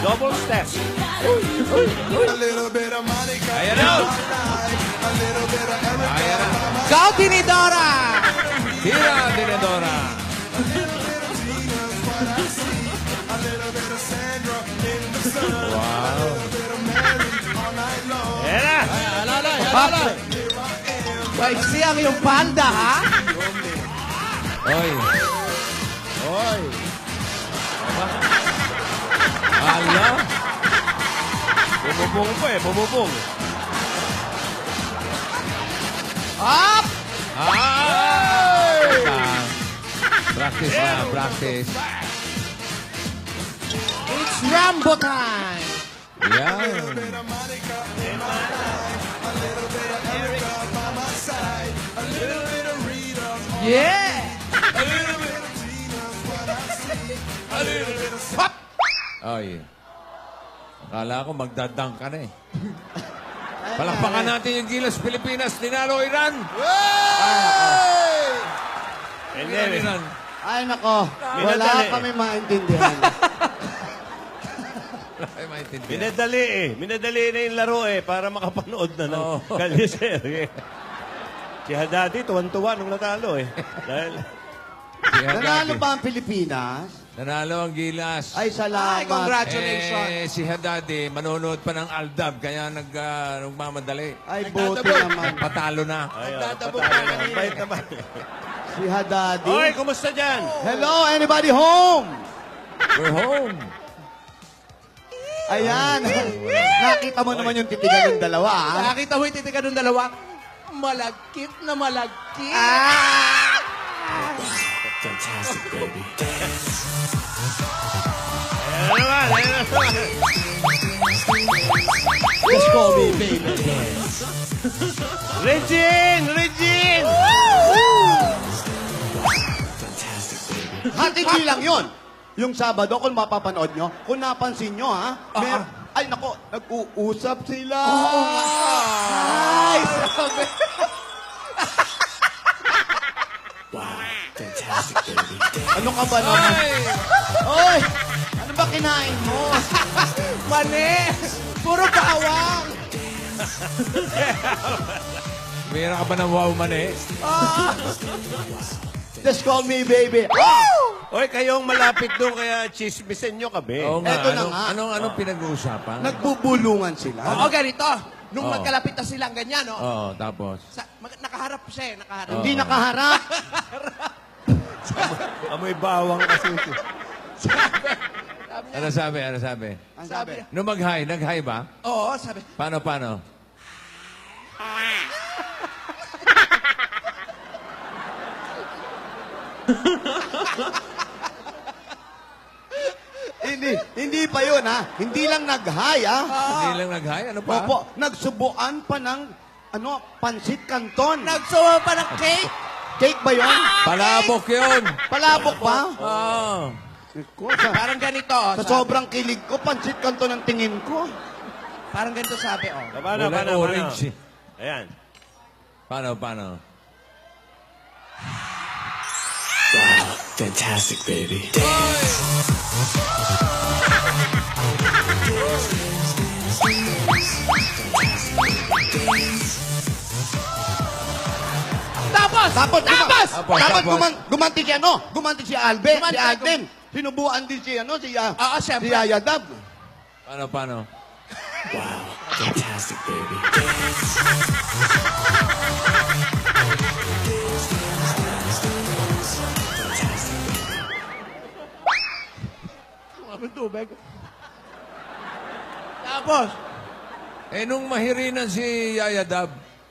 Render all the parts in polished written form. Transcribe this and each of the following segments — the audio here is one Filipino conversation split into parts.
Double step. Ayan na. Ayan na. Go, Tinidora! Tira, Tinidora. Wow. Ayan na. Alala. Paiksi ang iyong panda, ha? Oy. Oy. Ala. Bumubong pa eh, bumubong. Up! Ay! Practice na, practice. It's Rambo time! Yan. Yeah! Hop! Ay. Akala ko magdadang ka na eh. Palakpakan natin yung Gilas Pilipinas. Tinalo Iran. Hindi, Iran. Ay, nako. Wala Minadali. kami maintindihan. Ay, maintindihan. minadali eh. Minadali na yung laro eh, para makapanood na ng Oo. Kalyeser. Si Haddadi, tuwan-tuwa nung natalo eh. Dahil, Si Haddad. Nanalo ba ang Pilipinas? Nanalo ang Gilas. Ay, salamat. Ay, congratulations! Si Haddad manonood pa ng Aldab, kaya nagmamadali. Ay, buti naman. Patalo na. ay, Nagdadabog patalo ka na. kanina. Bait naman. Si Haddadi. Hoy, kumusta dyan? Hello, anybody home? We're home. Ayan. Nakita mo naman yung titigan ng dalawa, ha? Nakita mo yung titika ng dalawa? Malagkit na malagkit. Ayan naman, ayan naman. Just call me, baby. Regine! Regine! Hatid lang yun. Yung Sabado, kung mapapanood nyo, kung napansin nyo, ha? Ay, nako, nag-uusap sila. Ay, sabi. Ano ka ba naman? Oy! Ano ba kinain mo? Mani! Puro bawang! Mayroon ka ba ng wow man eh? Just call me, baby. Hoy, kayong malapit doon, kaya chismisin nyo kami. Oo nga. Eto na nga. Anong pinag-uusapan? Nagbubulungan sila. Oo, ganito. Nung Oo. magkalapit na silang ganyan, no? Oo, tapos. Nakaharap siya, nakaharap. Hindi nakaharap. Amoy bawang kasi. Ano sabi? Ano sabi? Ang sabi. Nung mag-hi, nag-hi ba? Oo, sabi. Paano? Hindi pa yun, ha? Hindi lang nag-hi, ha? Hindi lang nag-hi? Ano pa? Opo, nagsubuan pa ng, pansit canton. Nagsuwa pa ng cake. Cake ba yun? Palabok yun. Palabok ba? Oo. Naku, sa Parang ganito. sa Sabi. sobrang kilig ko, pansit canton ang tingin ko. Parang ganito sabi, oh. Paano? Kulay orange. Ayan. Paano? Fantastic, baby. Tapos Tapos. gumanti si Gumanti si Alvin. Gumanti Si Alvin. Sinubuan din si Oo, syempre. si Yaya Dab. Paano? Wow, fantastic, baby. Ang tubig. Tapos, Nung mahirinan si Yaya Dab.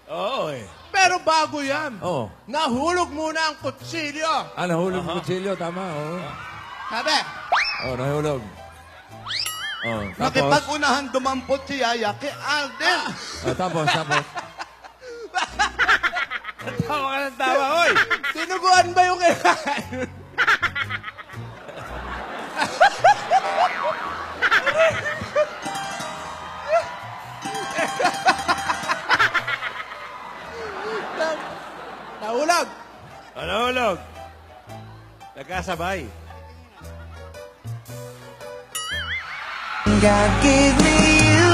Oo eh. pero bago yan. Oo. Nahulog muna ang kutsilyo. Nahulog ng kutsilyo, tama. Oo. Sabi, Nahulog. Tapos. Nakipag-unahan dumampot si Yaya kay Alden. Tapos. Tawa ka ng tawa, hoy! tinuguan ba yung kinain? Nahulog. Nahulog. Nagkasabay. God gave me you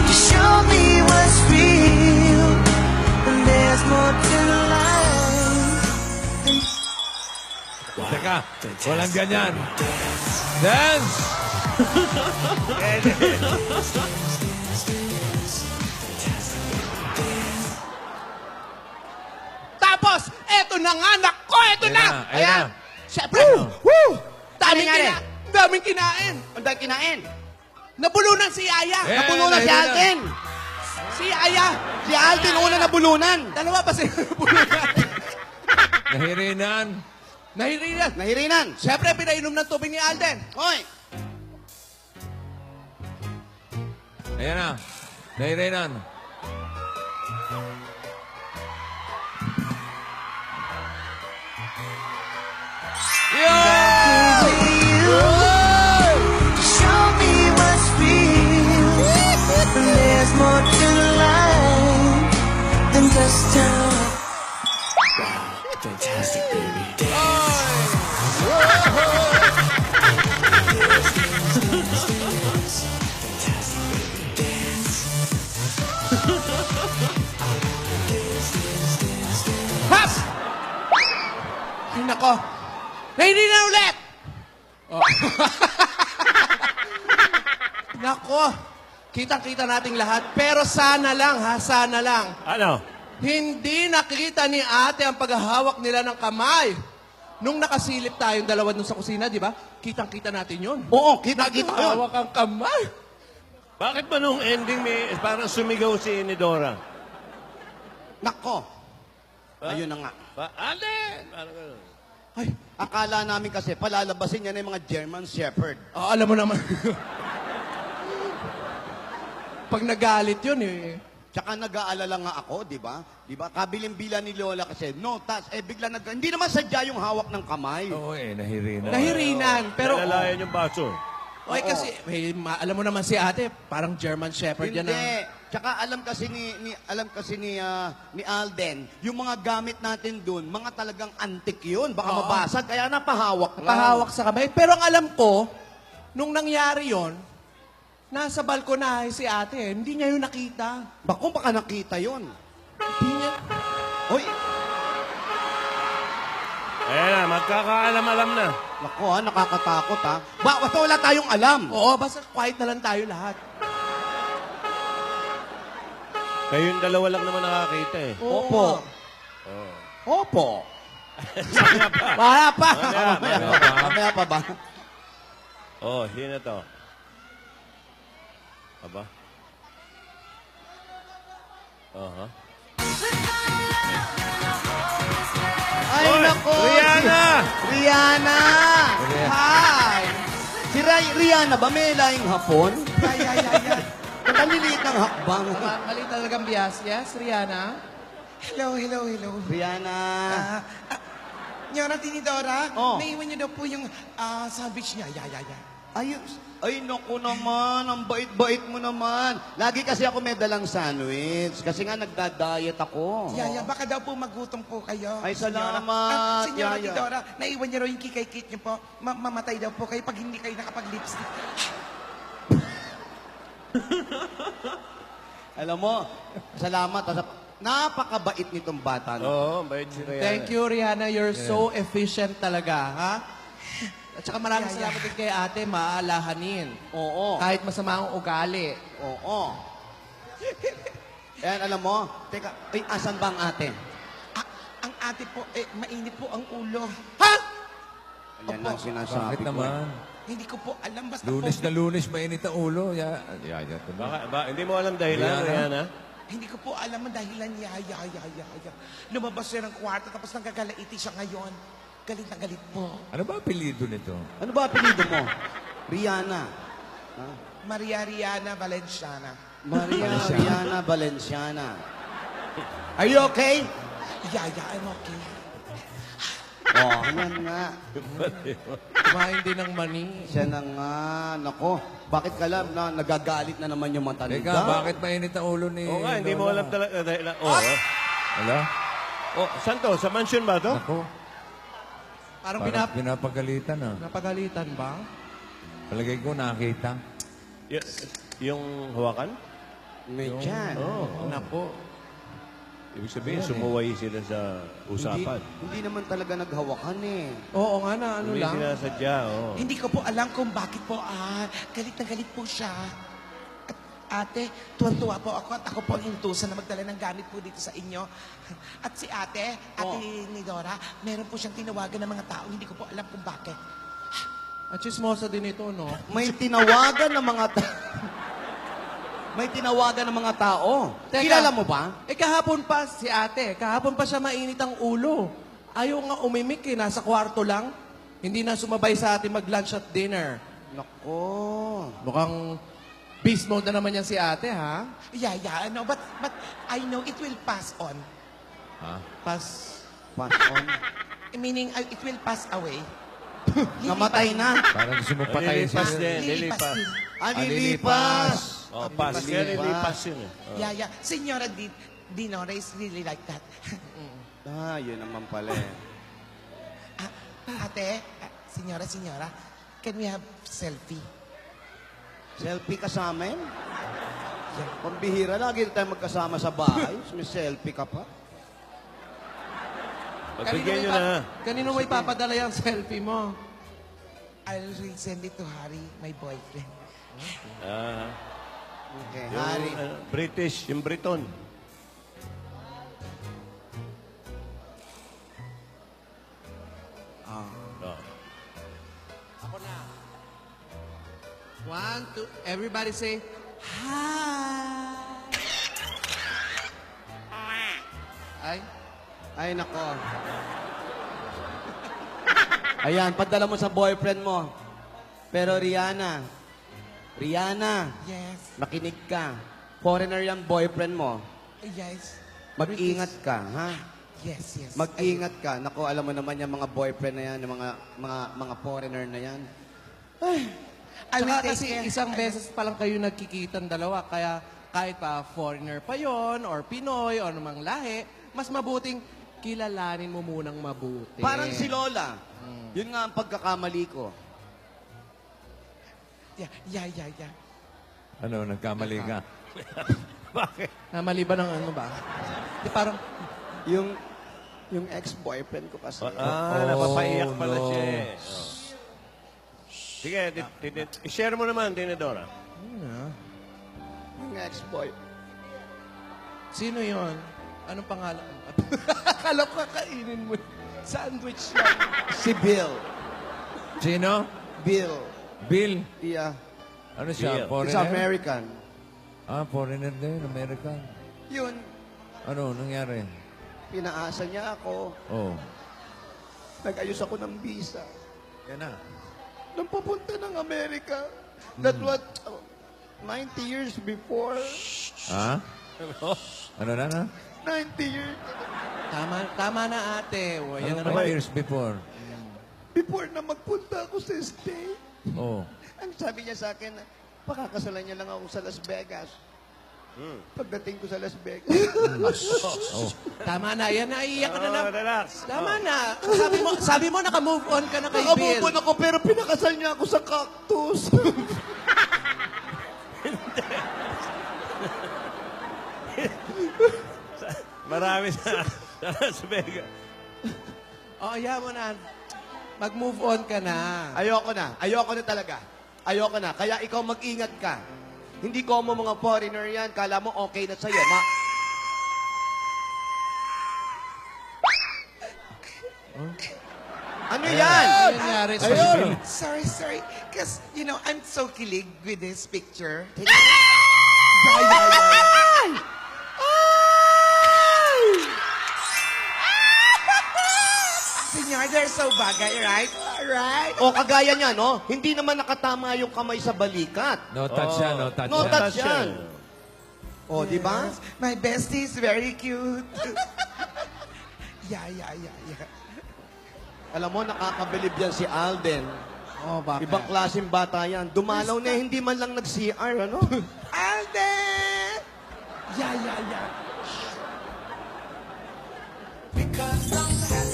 to show me what's real. And there's more to life. Teka, walang ganyan. Dance! Tapos, eto na nga, nako, eto Ayan na. na, ayan na. Siyempre, woo! Daming, Ano nangyari? daming kinain. Ang dahil kinain. Nabulunan si Aya. Eh, Nabulunan si nahihina. Alden. Si Aya. Si Alden una nabulunan. Dalawa pa sila nabulunan. Nahirinan. Nahirinan. Nahirinan. Siyempre, pinainom ng tubig ni Alden. Hoy. Ayan na. Nahirinan. To show me what's real. And there's more to life than just time. Fantastic, baby. Hap! Ay, nako. Nahirinan ulit. Oh. Nako. Kitang-kita nating lahat. Pero sana lang, ha? Sana lang. Ano? Hindi nakita ni ate ang paghahawak nila ng kamay. Nung nakasilip tayong dalawa dun sa kusina, di ba? Kitang-kita natin yun. Oo, kita-kita yun. Naghahawak ang kamay. Bakit ba nung ending may parang sumigaw si Inidora? Nako. Ayun na nga. Alden! Parang ganun. Ay, Akala namin kasi palalabasin niya na yung mga German Shepherd. alam mo naman. Pag nagalit yun eh. Tsaka nag-aalala nga ako, di ba? Di ba? Kabiling-bila ni Lola kasi, no, bigla hindi naman sadya yung hawak ng kamay. Oo nahirinan. Nahirinan. Pero, Nalalayan yung baso. okay, kasi, alam mo naman si ate, parang German Shepherd yan. Hindi. Tsaka alam kasi ni Alden, yung mga gamit natin dun, mga talagang antik yun. Baka Oo. mabasag, kaya napahawak lang. Pahawak sa kamay. Pero ang alam ko, nung nangyari yon, nasa balkonahe si ate, hindi niya yun nakita. Baka nakita yun. Hindi niya... Hoy, Ayan na, magkakaalam-alam na. naku ha, nakakatakot ha. Basta wala tayong alam. Oo, basta quiet na lang tayo lahat. Kayong dalawa lang naman nakakita eh. Opo. Opo. Wala pa. Mamaya pa ba? Oh, sino to? Aba? Aha. Ay, nako. Rihanna! Rihanna! Hi! Si Rihanna ba may lahing hapon? Ay. Ang kaliliit ng hakbang. Mali talagang bias. Yes, Rihanna? Hello. Rihanna. Nyora Tinidora, Oh. naiwan niyo daw po yung sandwich niya. Ay, naku naman. Ang bait-bait mo naman. Lagi kasi ako may dalang sandwich. Kasi nga nagda-diet ako. Yaya, baka daw po magutom po kayo. Ay, Senyora. salamat, Senyora Yaya. Tinidora, naiwan niyo raw yung kikay-kit niyo po. Mamatay daw po kayo pag hindi kayo nakapag-lipstick. Alam mo, salamat. Napakabait nitong bata. No? Oo, bait si Rihanna. Thank you, Rihanna. You're so efficient talaga, ha? At saka maraming salamat din kay ate, maalahanin. Oo. Kahit masama ang ugali. Oo. Ayan, alam mo. Teka, ay, asan ba ang ate? Ang ate po, mainit po ang ulo. Ha? Ayan ang sinasabi Bakit ko. naman? Hindi ko po alam, basta Lunes po, na lunes, mainit ang ulo. Hindi mo alam dahilan, Rihanna? Rihanna? hindi ko po alam ang dahilan niya. Lumabas siya ng kwarto, tapos nanggagalaiti siya ngayon. Galit na galit po. Ano ba apelido nito? Ano ba apelido mo? Rihanna. Maria Riana Valenciana. Maria Rihanna Valenciana. Are you okay? Yaya, I'm okay. Oh, yan nga. Kumain din ng mani. Siya na nga. Nako, bakit ka lang na nagagalit na naman yung mata Teka, bakit mainit ang ulo ni... Oo nga, hindi mo Lola? alam talaga dahilan. Oo. Wala? Oh, saan to? Sa mansion ba to? Ako, Parang parang pinapagalitan ah. pinapagalitan ba? Palagay ko nakita. Yung hawakan? May tiyan. Nako. Ibig sabihin, sumuway sila sa usapan. Hindi naman talaga naghawakan eh. Oo nga na, ano Hindi lang. sinasadya, oh. Hindi ko po alam kung bakit po, galit na galit po siya. At ate, tuwan-tuwa po ako at ako po ang intusan na magdala ng gamit po dito sa inyo. At si ate ni Dora, meron po siyang tinawagan ng mga tao. Hindi ko po alam kung bakit. At chismosa din ito, no? May tinawagan ng mga May tinawagan ng mga tao. Teka. Kilala mo ba? Kahapon pa si ate. Kahapon pa siya mainit ang ulo. Ayaw nga umimik nasa kwarto lang. Hindi na sumabay sa atin mag-lunch at dinner. Nako. Mukhang beast mode na naman yan si ate, ha? Yeah, no, but I know it will pass on. Ha? Pas... Pass on. Meaning, it will pass away. Namatay na. Parang gusto mo patayin Lilipas siya. din. Lilipas Lilipas. din. Lilipas. Oh, pass. Kaya lilipas yun eh. Yeah. Senora Dinora is really like that. Yun naman pala eh. Ate, senyora, can we have selfie? Selfie ka sa amin? Pambihira, lagi tayo magkasama sa bahay. May selfie ka pa. Pagbigyan nyo na. Kanino mo ipapadala yung selfie mo? I'll send it to Harry, my boyfriend. Okay, Yung, Hari. British, yung Briton. One, two, everybody say, hi! Ay, Ay, nako. Ayan, padala mo sa boyfriend mo. Pero Rihanna, Yes, makinig ka. Foreigner yung boyfriend mo. yes, Mag-ingat ka, ha? yes. Mag-ingat ka. Nako, alam mo naman yung mga boyfriend na yan, yung mga foreigner na yan. I will tsaka take kasi care. isang beses pa lang kayo nagkikitan dalawa, kaya kahit pa foreigner pa yon or Pinoy, or namang lahi, mas mabuting kilalanin mo munang mabuti. Parang si Lola. Yun nga ang pagkakamali ko. Yeah. Ano, nagkamali ka? Namali ba ng ano ba? Di parang, Yung ex-boyfriend ko kasi. Napapaiyak pala no. siya eh. Sige, i-share mo naman, Tinidora. Yung ex-boy. sino yon? Anong pangalan? Akala ko kakainin mo. Sandwich yan. Si Bill. Sino? Bill. Bill. Yeah. Ano siya? Bill. He's Foreigner? American. Foreigner din. American. Yun, Ano, nangyari? pinaasa niya ako. Oh. Nag-ayos ako ng visa. Yan na. Nang papunta ng Amerika. That was 90 years before. Ha? Ano na? 90 years. Tama na ate. O, yan Ano na naman. years before? Before na magpunta ako sa state. Oh. Ang sabi niya sa akin, pakakasalan niya lang ako sa Las Vegas. Pagdating ko sa Las Vegas. Tama na. Yan, naiiyak ka na na. Relax. Tama na. Sabi mo naka-move on ka na kay Bill. Nakamubon ako pero pinakasal niya ako sa cactus. Marami sa Las Vegas. O, ayaw mo na. Mag-move on ka na. Ayoko na. Ayoko na talaga. Ayoko na. Kaya ikaw mag-ingat ka. Hindi ko mo mga foreigner yan. Kala mo okay na sa'yo. Ano yan? Ano nangyari sa Bill? Sorry. Because, I'm so kilig with this picture. Senyor, they're so bagay, right? Right? O kagaya niya, no? Hindi naman nakatama yung kamay sa balikat. No touch yan, no touch No yan. touch yan. O, di ba? My bestie is very cute. Yeah. Alam mo, nakakabilib yan si Alden. Oh, bakit? Ibang klaseng bata yan. Dumalaw na hindi man lang nag-CR, ano? Alden! Yeah.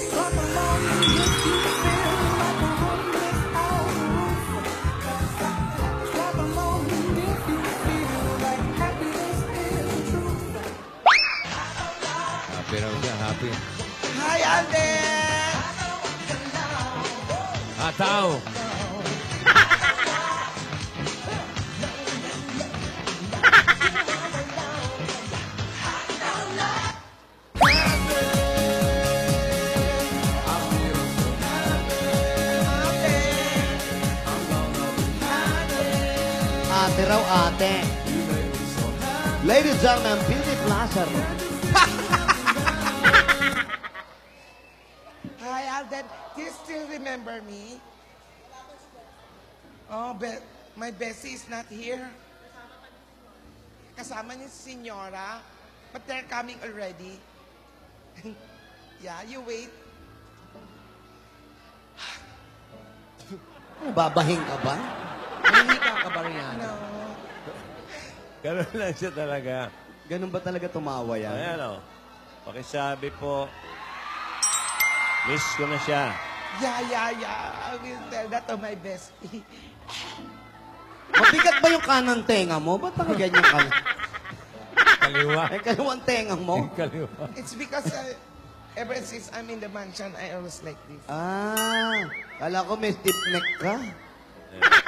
Come along and if you feel like a room without a roof. 'Cause I Ate raw, ate. Ladies and gentlemen, Beauty Plaza. Hi, Alden. Do you still remember me? Oh, my bestie is not here. Kasama niya si Senyora. But they're coming already. Yeah, you wait. Babahing ka ba? Mahihika ka ba, Rihanna? No. Ganun lang siya talaga. Ganun ba talaga tumawa yan? Ayan o. Pakisabi po. Miss ko na siya. Yeah. I will tell that to my bestie. Mabigat ba yung kanang tenga mo? Ba't baka ganyan ka? Kaliwa. Ay, kaliwang tenga mo? Kaliwa. It's because ever since I'm in the mansion, I always like this. Kala ko may stiff neck ka.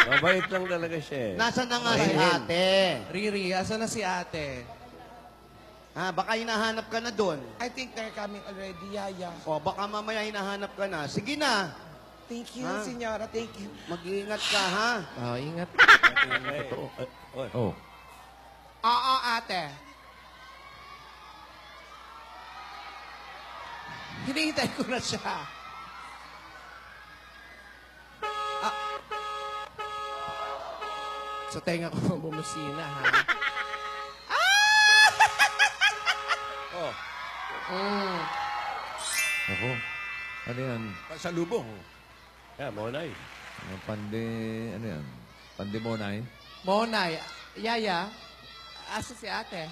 Mabait lang talaga siya eh. Nasaan na nga si ate? Riri, asan na si ate? Baka hinahanap ka na doon. I think they're coming already. Yeah. O, baka mamaya hinahanap ka na. Sige na. Thank you, Ah. Senyora. Thank you. Mag-iingat ka, ha? Oh, ingat. Oy. Oh. Oo, ate. Hinihintay ko na siya. Sa tenga ko bumusina, ha? Oh. Ako. Ano yan? Pasalubong. Yeah, Monay. Ano yan? Pandemonay? Monay, Yaya, asa si ate?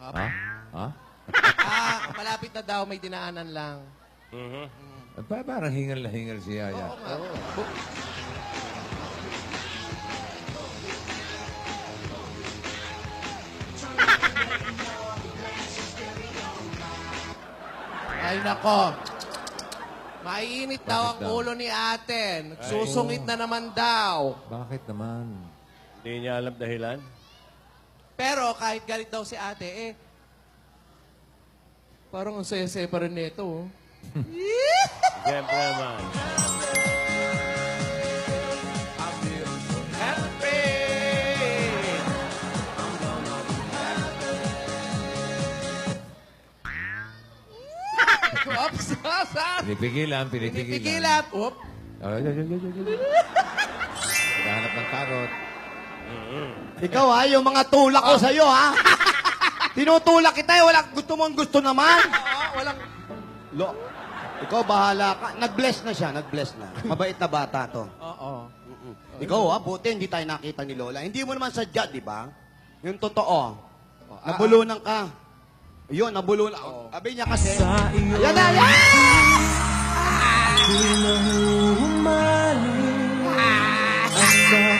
Ha? Malapit na daw, may dinaanan lang. At parang hingal na hingal si Yaya. Oo nga. Ay, nako. Mainit daw ang Bakit daw? ulo ni ate. Nagsusungit na naman daw. Bakit naman? Hindi niya alam dahilan. Pero kahit galit daw si ate, parang ang saya-saya pa rin nito. Oh. Siyempre naman. Oops! Pinipigilan. Pinipigilan. Oop! Naghahanap ng karot. Ikaw, ha? Yung mga tulak ko sa'yo, ha? Tinutulak kita, gusto mong gusto naman. Oo, walang... Ikaw, bahala ka. Nag-bless na siya, nag-bless na. Mabait na bata to. Oo. Ikaw, ha? Buti, hindi tayo nakita ni Lola. Hindi mo naman sadya, di ba? Yung totoo. Nabulunan ka. Yun, nabulunan. Sabi niya kasi. Yan na, yan!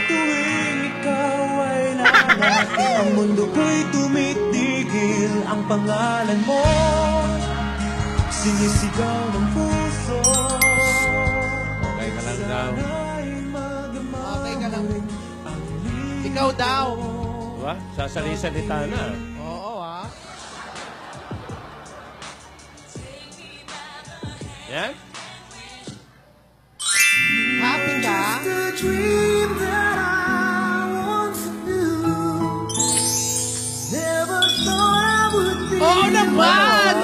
Tuwing ikaw ay lalaki, ang mundo ko'y tumitigil. Ang pangalan mo sinisigaw ng puso. Okay ka lang daw. Okay ka lang. Ikaw daw. Diba? Sasali-salita na. Oo, ha? Yan? Happy ka? The dream that I once knew. Never thought I would be. Oo naman!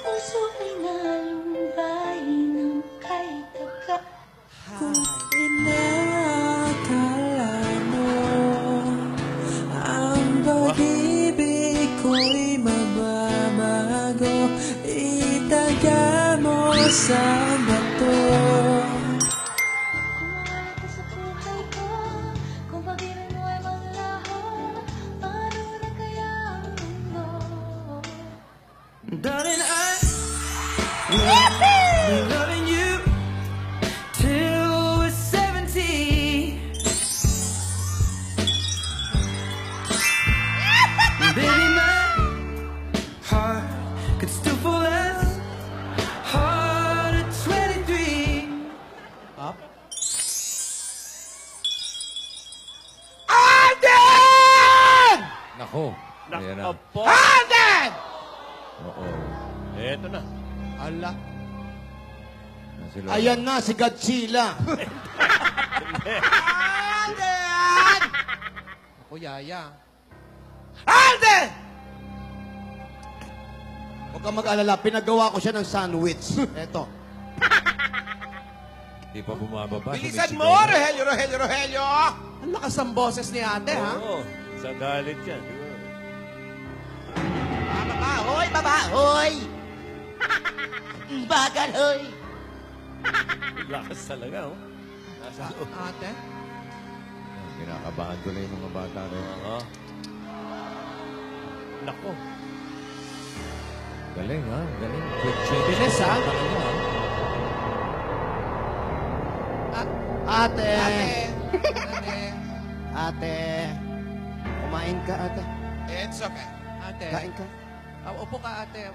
Puso ay nalumbay ng kahit taga. Inakala mo ang pag-ibig ko'y mababago. Itaga mo sa bato. Kung mahal ka sa puso Nako. Ayan na. Nakapo. Alden! Oo. Eto na. Ala. Yan si Lola. Ayan na, si Godzilla. Alden! Ako, Yaya. Alden! Huwag kang mag-alala, pinagawa ko siya ng sandwich. Eto. Di pa bumababa. Bilisan sumisigaw mo, na. Rogelio, Rogelio, Rogelio! Ang lakas ng boses ni ate, ha? Oo. Sa galit yan. Siguro. Babahoy, babahoy! Bagal, hoy! Lakas talaga, oh. Nasa loob. Ate? Kinakabahan ko na yung mga bata rin. Oo. Nako. Galing, ha? Galing. Quick change. Bilis, ha? Ate. Ate. Ate. Kumain ka, ate. It's okay. Ate. Kain ka. Upo ka, ate.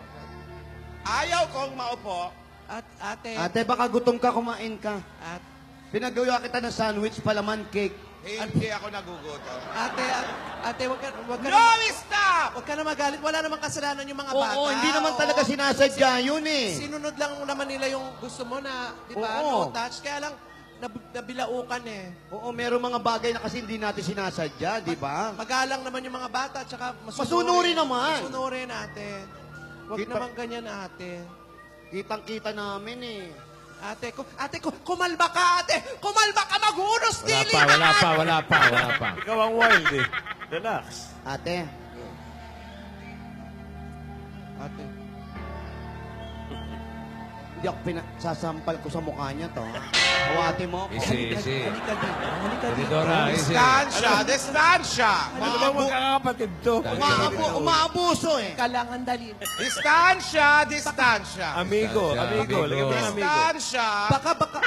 Ayaw kong maupo. Ate. Ate, baka gutom ka, kumain ka. At, Pinagawa kita ng sandwich, palaman cake. Hindi ako nagugutom. ate, wag ka No, stop! Wag ka na magalit. Wala namang kasalanan yung mga bata. Oo, hindi naman talaga sinasadya yun eh. Sinunod lang naman nila yung gusto mo na, di ba? Oo. No touch. Kaya lang, nabilaukan eh. Oo, meron mga bagay na kasi hindi natin sinasadya, di ba? Magalang naman yung mga bata, tsaka Masunurin naman. Masunurin, ate. Wag Kita- naman ganyan, ate. Kitang-kita namin eh. Ate, kumalma ka, ate! Kumalma ka, maghunos Wala dili pa, ka, wala ate! pa, wala pa, wala pa. Ikaw ang wild, eh. Relax. Ate, Ate. hindi ako sasampal ko sa mukha niya to. Hawati mo ako. Easy. Halika dito. Halika dito. Dora, easy. Distansya, distansya! Ano ba magkakapatid to? Umaabuso eh. Kailangan dalhin. Distansya, distansya! Amigo, amigo. Amigo. Lagyan mo ng amigo. Distansya!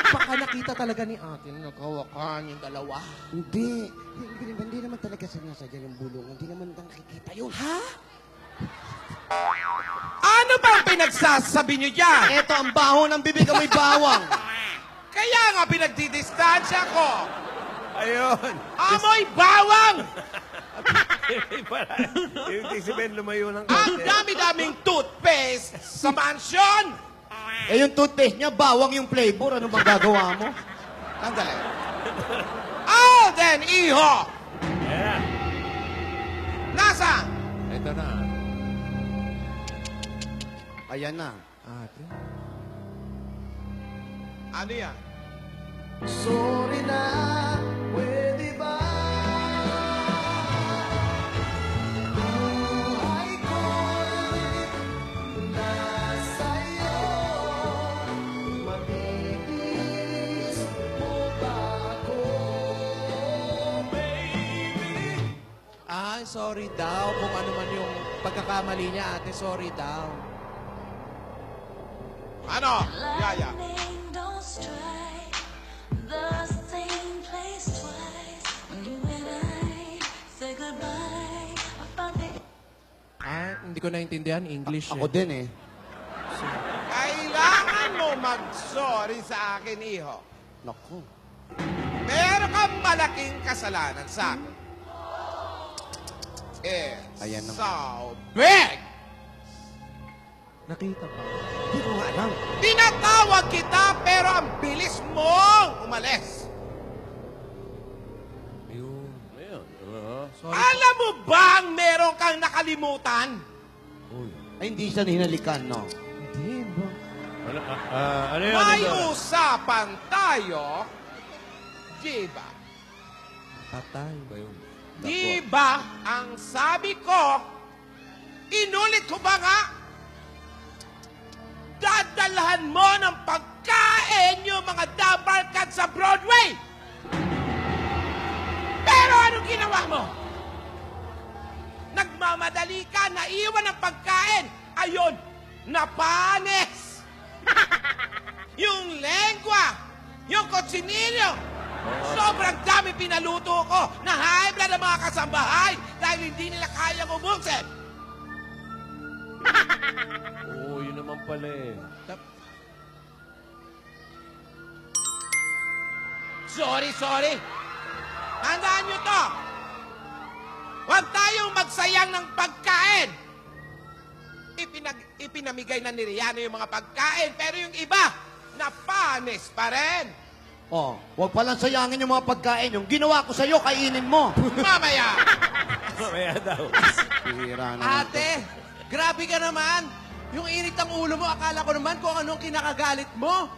Baka nakita talaga ni ate na naghawakan yung dalawa. Hindi naman talaga sinasadya yung bulungan. Hindi naman nakikita yun. Ha? Ano bang pinagsasabi niyo dyan? Eto, ang baho ng bibig amoy bawang. Kaya nga pinagdidistansya ko! Ayun. Amoy bawang! Yung tisibin lumayo ng Ang konti. dami-daming toothpaste sa mansion! Eh, yung toothpaste niya, bawang yung flavor. Ano bang gagawa mo? Sandali. Alden Iho! Ayan. Nasa? Ito na. Ayan na. Ate? Ano yan? Sorry na, pwede ba? Buhay ko'y nasa'yo. Mabibis mo ba ako, baby? Sorry daw. Kung ano man yung pagkakamali niya, ate, sorry daw. Ano? Yaya. Lightning don't strike the same place twice. When you and I say goodbye, I found it. Hindi ko naintindihan English Ako din eh. Kailangan mo mag-sorry sa akin, Iho. Naku. Meron kang malaking kasalanan sa akin. Ayan naman. So big! Nakita ba? Hindi ko nga alam. Tinatawag kita pero ang bilis mong umalis. Ayun. Ayun. Oo. Sorry. Alam mo bang meron kang nakalimutan? Uy. Ay, hindi siya hinalikan, no? Hindi ba? Ano yun? May Ano yun? usapan tayo, di ba? Patay. Ba yun? Di ba ang sabi ko, inulit ko ba nga? Dadalhan mo ng pagkain yung mga dabarkad sa Broadway! Pero anong ginawa mo? Nagmamadali ka, naiwan ang pagkain. Ayun, napanis! Yung lengwa, yung kotsinilyo, sobrang dami pinaluto ko na high blood ang mga kasambahay dahil hindi nila kayang ubusin. Oo, yun naman pala eh. Sorry. Tandaan nyo to. Huwag tayong magsayang ng pagkain. Ipinamigay na ni Rihanna yung mga pagkain, pero yung iba, napanis pa rin. Oh, huwag palang sayangin yung mga pagkain. Yung ginawa ko sa'yo, kainin mo. Mamaya. Mamaya daw. Hira na. Ate, grabe ka naman. Yung init ng ulo mo, akala ko naman kung anong kinakagalit mo.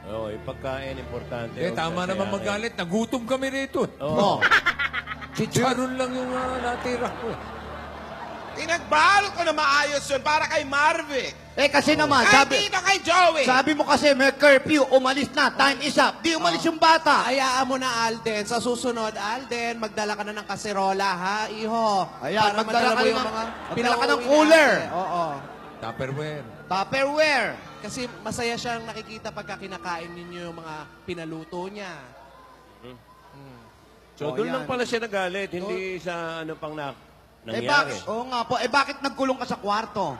Oo, yung pagkain, importante. Eh, tama naman magalit. Nagutom kami rito. Oh. Chicharon lang yung natira ko. Tinagbalot ko na maayos yun para kay Marvick. Eh kasi naman, Ay, sabi, dito kay Joey. sabi mo kasi may curfew, umalis na, time is up. Di umalis yung bata. Hayaan mo na, Alden. Sa susunod, Alden, magdala ka na ng kaserola, ha, iho? Ayan, Para magdala madala ka mo ng- yung mga magdala ka ng pinauuwi cooler. natin. Oo. Tupperware. Tupperware. Kasi masaya siyang nakikita pagka kinakain ninyo yung mga pinaluto niya. So, Oh, doon yan. lang pala siya nagalit, hindi sa ano pang nangyari. bakit? Oo nga po. Eh bakit nagkulong ka sa kwarto?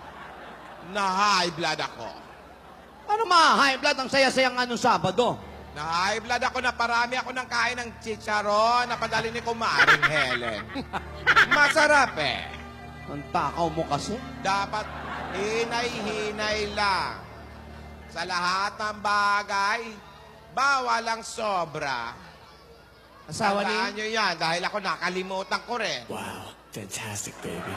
Na-high blood ako. Ano ma-high blood ang saya-saya nga nung Sabado? Na-high blood ako na parami ako ng kain ng chicharon na padali ni Kumaring Helen. Masarap eh. Ang takaw mo kasi. Dapat hinay-hinay lang. Sa lahat ng bagay, bawal ang sobra. Asawa Tandaan ni... nyo yan dahil ako nakalimutan ko rin. Wow, fantastic, baby.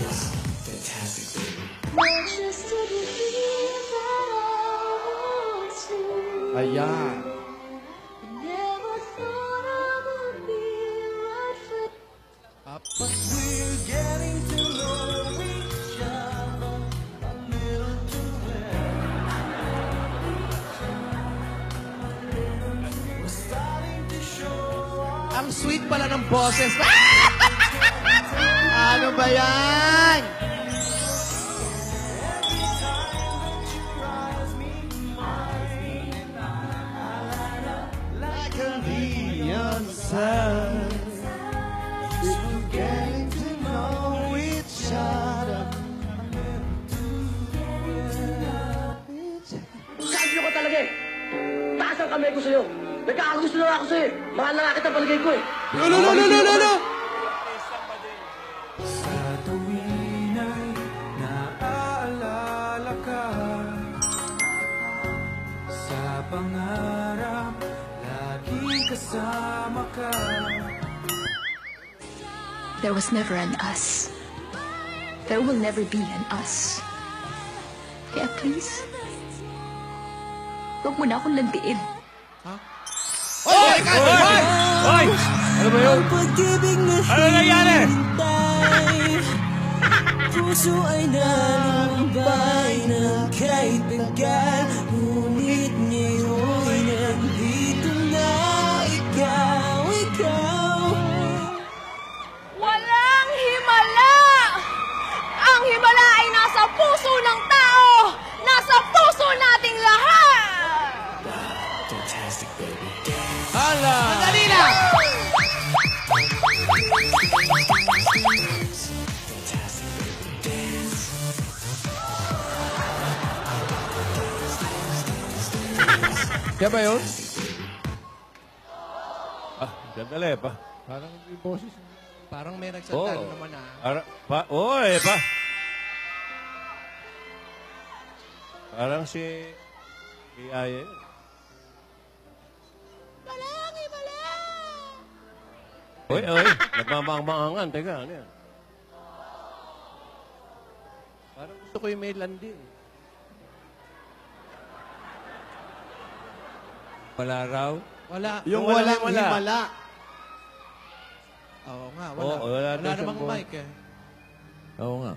Fantastic, baby. Not just to believe that I was true. Ayan. Never thought I would be right for Ang sweet pala ng boses. Ano ba yan? Like a neon sun, we're getting to know each other. Sabi ko talaga eh. Taas ang kamay ko sa'yo. Nagkakagusto na ako sa'yo. Mahal na nga kita paligay ko eh. Sa tuwin ay naaalala ka. Sa pangarap, lagi kasama ka. There was never an us. There will never be an us. Kaya please, huwag mo na akong landiin. Hoy! Ano ba yun? Ano nangyari? Puso ay nalumbay ng kahit tagal. Ngunit ngayon'y nandito na ikaw. Walang himala! Ang himala ay nasa puso ng tao! Nasa puso nating lahat! Fantastic, baby. Hala! Dali lang! Fantastic, baby. Siya ba yun? Ah, sandali pa. Parang yung boses. Parang may nagsalita Oo. naman, ha? Oy, pa. Parang si Aya yun. Oy, nagmamang-maangan. Teka, ano yan? Parang gusto ko yung may landi. Wala raw. Wala. Yung Walang walang himala. himala. Oo nga, wala. Oo, wala daw siyang namang buwan. mic eh. Oo nga.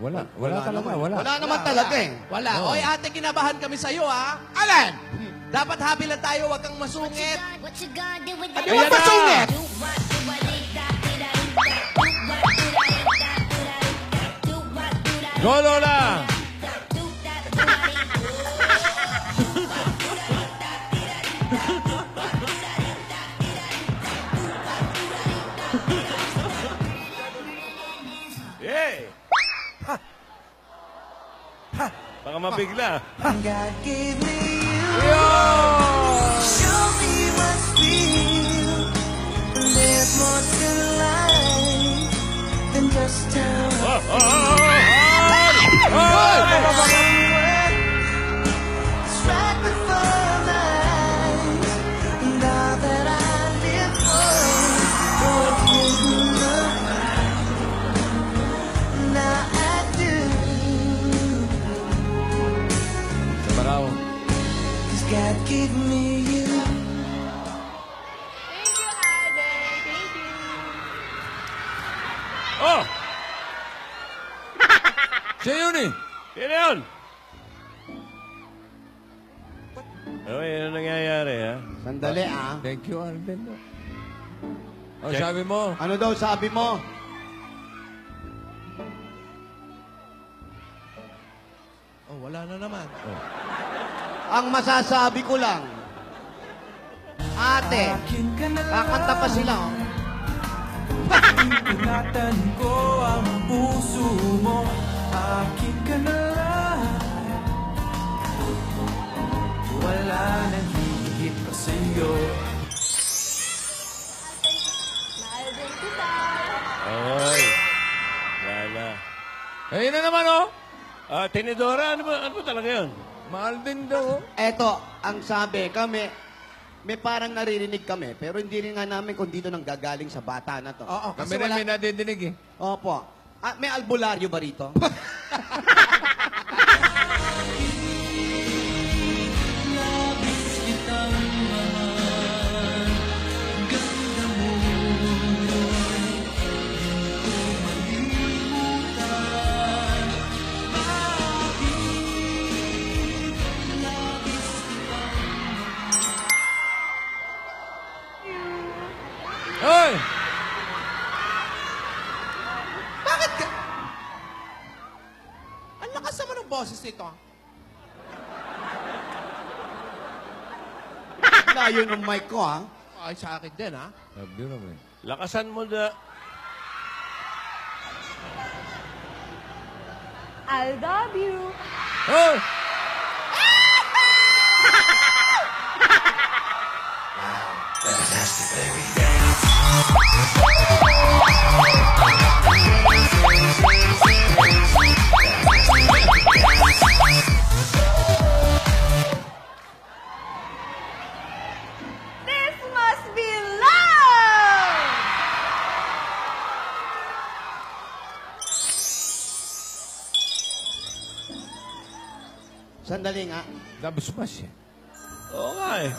Wala talaga. Wala naman talaga eh. Wala. Oy, ate, kinabahan kami sa'yo, ha? Alin? Dapat happy lang tayo, wag kang masungit. What you gonna do with Di ba masungit? Go, Lola! mabigla. God gave me you. Show me what's real. And there's more to life than just how it's right before my eyes. And all that I live for you now I do. Sabaraw. 'Cause God gave me you. Oh! Siya yun eh. Sino yun? Ano yung nangyayari, ha? Sandali, ah. Thank you, Alden. O, sabi mo. Ano daw sabi mo? Oh, wala na naman. Ang masasabi ko lang, ate, kakanta pa sila, oh. Ingatan ko ang puso mo, akin ka na lang. Wala nang hihigit pa sa'yo. Ay. Wala. Ayun na naman, oh. Tinidora, ano ba talaga yun? Mahal din daw, oh. Eto, ang sabi, may parang naririnig kami, pero hindi rin nga namin kung dito nang gagaling sa bata na to. Oo, Kami kasi rin wala... may nadidinig eh. Opo. May albularyo ba rito? Hoy! Bakit ka... Ang lakas naman ng boses nito. Layo ng mic ko, ha? Ay, sa akin din, ha? Sabi naman. Lakasan mo na. I love you. Hoy! Fantastic, baby. This must be love. Sandali nga. Dabas-bas eh. Oo nga eh.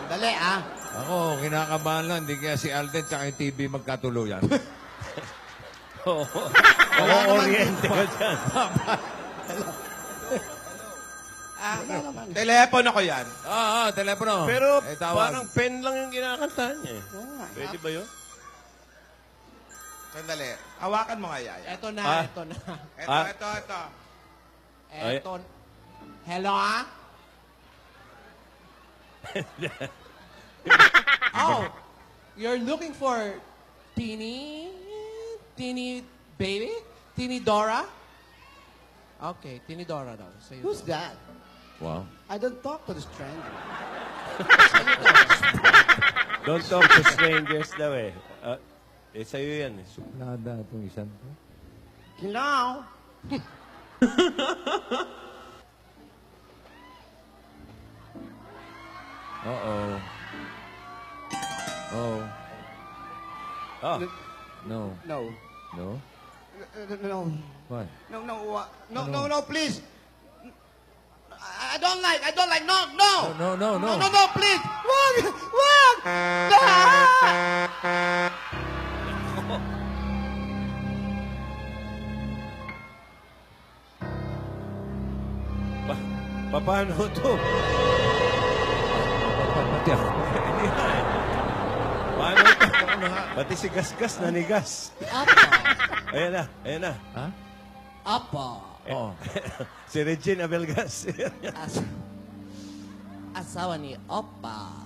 Sandali, ah. Ako, kinakabahan lang. Hindi kaya si Alden tsaka yung TV magkatuluyan. Oo. Wala naman Oriente ka dyan. Telepono ko yan. Telepono. Pero tawag. parang pen lang yung kinakantahan niya eh. Pwede ba yun? Sandali. Hawakan mo nga, Yaya. Eto na, Ah. eto na. Ito. Eto. Hello, ah? Oh, you're looking for Teeny baby? Teeny Dora? Okay, Teeny Dora daw. Sa'yo Who's daw. that? Wow. I don't talk to the stranger. Don't talk to strangers daw eh. Sa'yo yan eh. Suplada itong isang to. Hello? Uh-oh. Oh. Oh. No. No. No? No. What? No, please. I don't like, no. No, please. Wag. Paano to? Pati ako. Paano to? Pati si Gasgas nanigas. Ayan na. Ha? Apa. Oo. Si Regine Abelgas. Asawa ni Oppa.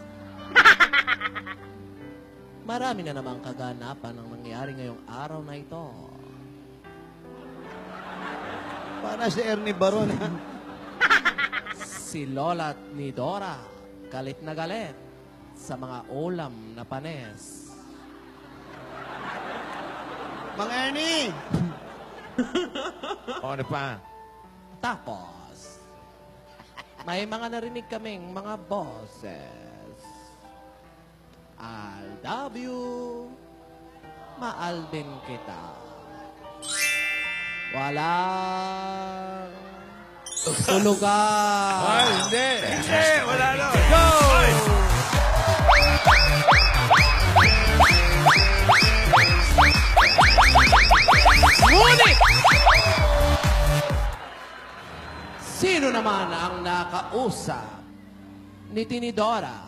Marami na namang kaganapan ang nangyari ngayong araw na ito. Para si Ernie Baron. ha? Si Lola at ni Dora, galit na galit sa mga ulam na panes. Mang Ernie! O, ano pa? Tapos, may mga narinig kaming mga boses. I love you. Maal din kita. Walang tulugan. Ay, hindi. Hindi, wala na. Go! Ngunit, sino naman ang nakausap ni Tinidora?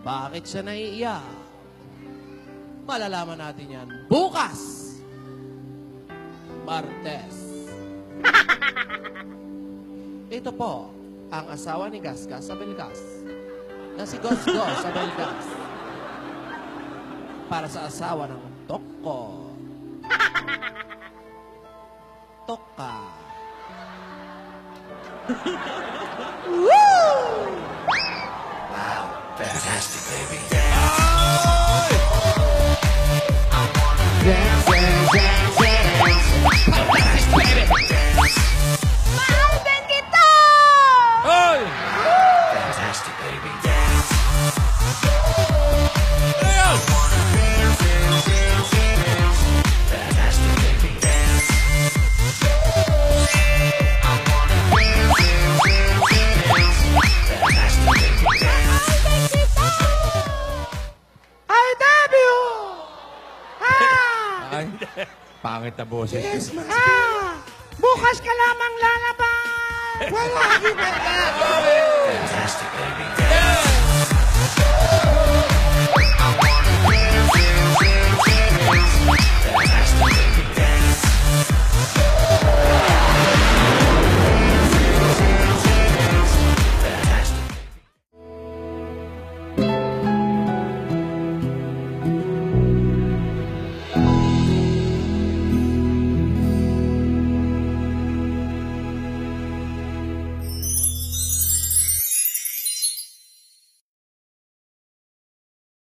Bakit siya naiiyak? Malalaman natin yan bukas, Martes. Ito po ang asawa ni Gasgas Abelgas na si Gosgos Abelgas para sa asawa ng Toko. Toka. Fantastic, baby. Hoy! Fantastic, baby. Fantastic, baby. Ay, pangit na boses. Bukas ka lamang lalabas! Fantastic, baby.